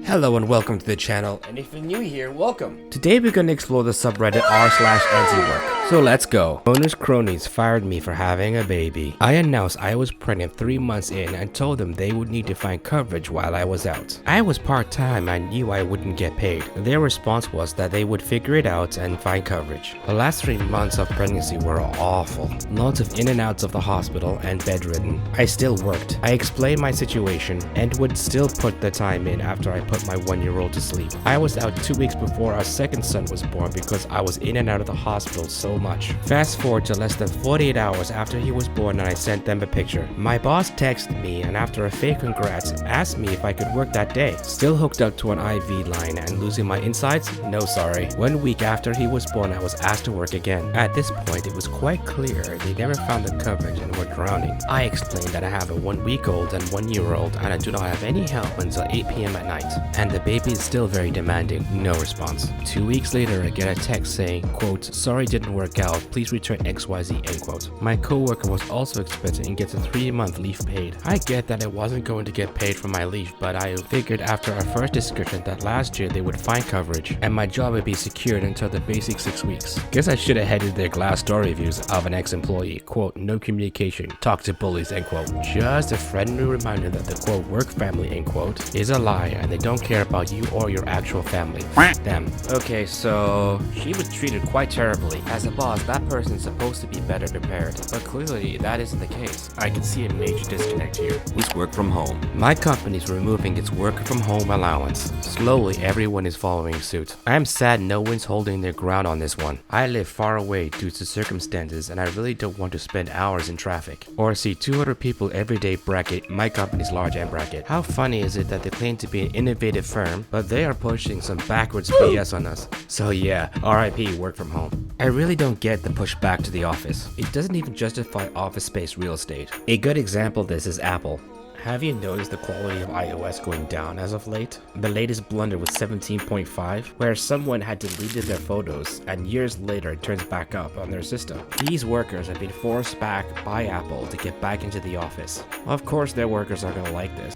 Hello and welcome to the channel, and if you're new here, welcome! Today we're gonna explore the subreddit r/anti-work. So let's go. Owner's cronies fired me for having a baby. I announced I was pregnant 3 months in and told them they would need to find coverage while I was out. I was part-time and knew I wouldn't get paid. Their response was that they would figure it out and find coverage. The last 3 months of pregnancy were awful. Lots of in and outs of the hospital and bedridden. I still worked. I explained my situation and would still put the time in after I put my 1-year-old to sleep. I was out 2 weeks before our second son was born because I was in and out of the hospital so much. Fast forward to less than 48 hours after he was born and I sent them a picture. My boss texted me and after a fake congrats asked me if I could work that day. Still hooked up to an IV line and losing my insides? No sorry. 1 week after he was born I was asked to work again. At this point it was quite clear they never found the coverage and were drowning. I explained that I have a 1-week-old and 1-year-old and I do not have any help until 8 p.m. at night. And the baby is still very demanding. No response. 2 weeks later I get a text saying, quote, sorry didn't work out, please return XYZ, end quote. My co-worker was also expecting and gets a 3-month leave paid. I get that I wasn't going to get paid for my leave, but I figured after our first discussion that last year they would find coverage and my job would be secured until the basic 6 weeks. Guess I should have headed their Glassdoor reviews of an ex-employee, quote, no communication, talk to bullies, end quote. Just a friendly reminder that the quote work family, end quote, is a lie and they don't care about you or your actual family. Damn. Okay, so she was treated quite terribly. As a boss, that person's supposed to be better prepared, but clearly that isn't the case. I can see a major disconnect here. It's work from home. My company's removing its work from home allowance. Slowly, everyone is following suit. I am sad no one's holding their ground on this one. I live far away due to circumstances and I really don't want to spend hours in traffic or see 200 people every day bracket my company's large and bracket. How funny is it that they claim to be an innovative firm, but they are pushing some backwards BS on us. So yeah, RIP work from home. I really don't get the push back to the office. It doesn't even justify office space real estate. A good example of this is Apple. Have you noticed the quality of iOS going down as of late? The latest blunder was 17.5, where someone had deleted their photos and years later it turns back up on their system. These workers have been forced back by Apple to get back into the office. Of course their workers are gonna like this.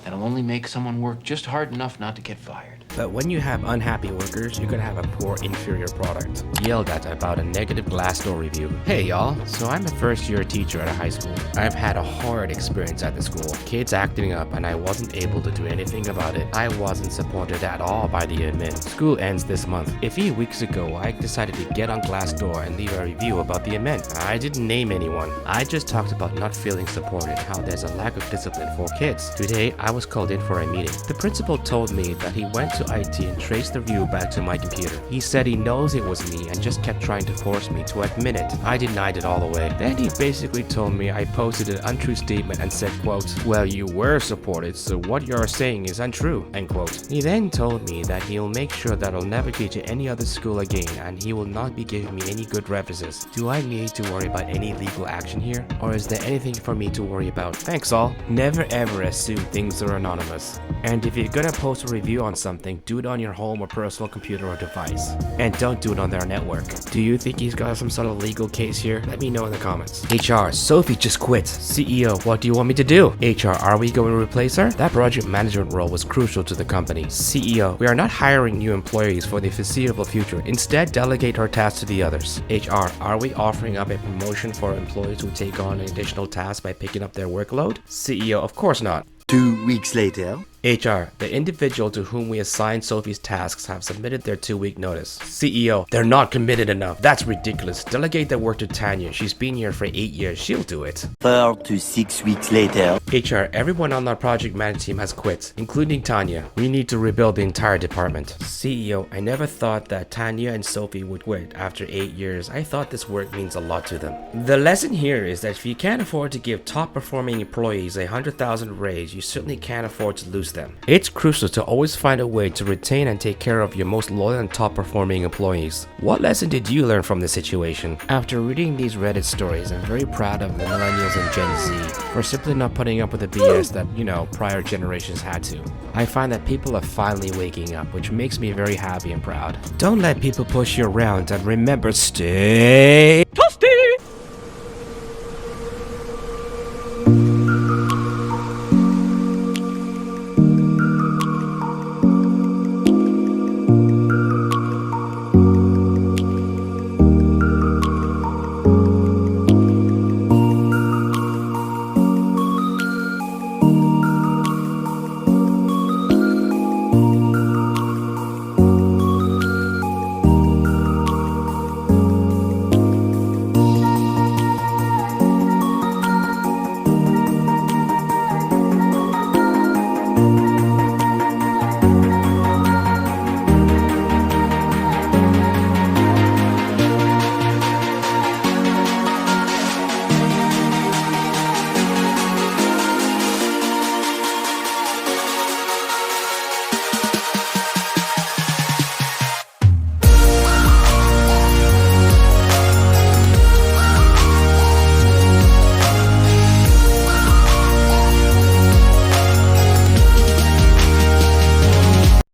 That'll only make someone work just hard enough not to get fired. But when you have unhappy workers, you're gonna have a poor, inferior product. Yelled at about a negative Glassdoor review. Hey y'all, so I'm a first-year teacher at a high school. I've had a hard experience at the school. Kids acting up and I wasn't able to do anything about it. I wasn't supported at all by the admin. School ends this month. A few weeks ago, I decided to get on Glassdoor and leave a review about the admin. I didn't name anyone. I just talked about not feeling supported, how there's a lack of discipline for kids. Today, I was called in for a meeting. The principal told me that he went to IT and traced the review back to my computer. He said he knows it was me and just kept trying to force me to admit it. I denied it all the way. Then he basically told me I posted an untrue statement and said, quote, well you were supported, so what you're saying is untrue, end quote. He then told me that he'll make sure that I'll never teach at any other school again and he will not be giving me any good references. Do I need to worry about any legal action here? Or is there anything for me to worry about? Thanks all. Never ever assume things are anonymous. And if you're gonna post a review on something, do it on your home or personal computer or device. And don't do it on their network. Do you think he's got some sort of legal case here? Let me know in the comments. HR, Sophie just quit. CEO, what do you want me to do? HR, are we going to replace her? That project management role was crucial to the company. CEO, we are not hiring new employees for the foreseeable future. Instead, delegate her tasks to the others. HR, are we offering up a promotion for employees who take on an additional task by picking up their workload? CEO, of course not. 2 weeks later. HR, the individual to whom we assigned Sophie's tasks have submitted their 2-week notice. CEO, they're not committed enough. That's ridiculous. Delegate the work to Tanya. She's been here for 8 years. She'll do it. 4 to 6 weeks later. HR, everyone on our project management team has quit, including Tanya. We need to rebuild the entire department. CEO, I never thought that Tanya and Sophie would quit after 8 years. I thought this work means a lot to them. The lesson here is that if you can't afford to give top performing employees a 100,000 raise, you certainly can't afford to lose them. It's crucial to always find a way to retain and take care of your most loyal and top performing employees. What lesson did you learn from this situation? After reading these Reddit stories, I'm very proud of the millennials and Gen Z for simply not putting up with the BS that, prior generations had to. I find that people are finally waking up, which makes me very happy and proud. Don't let people push you around and remember, stay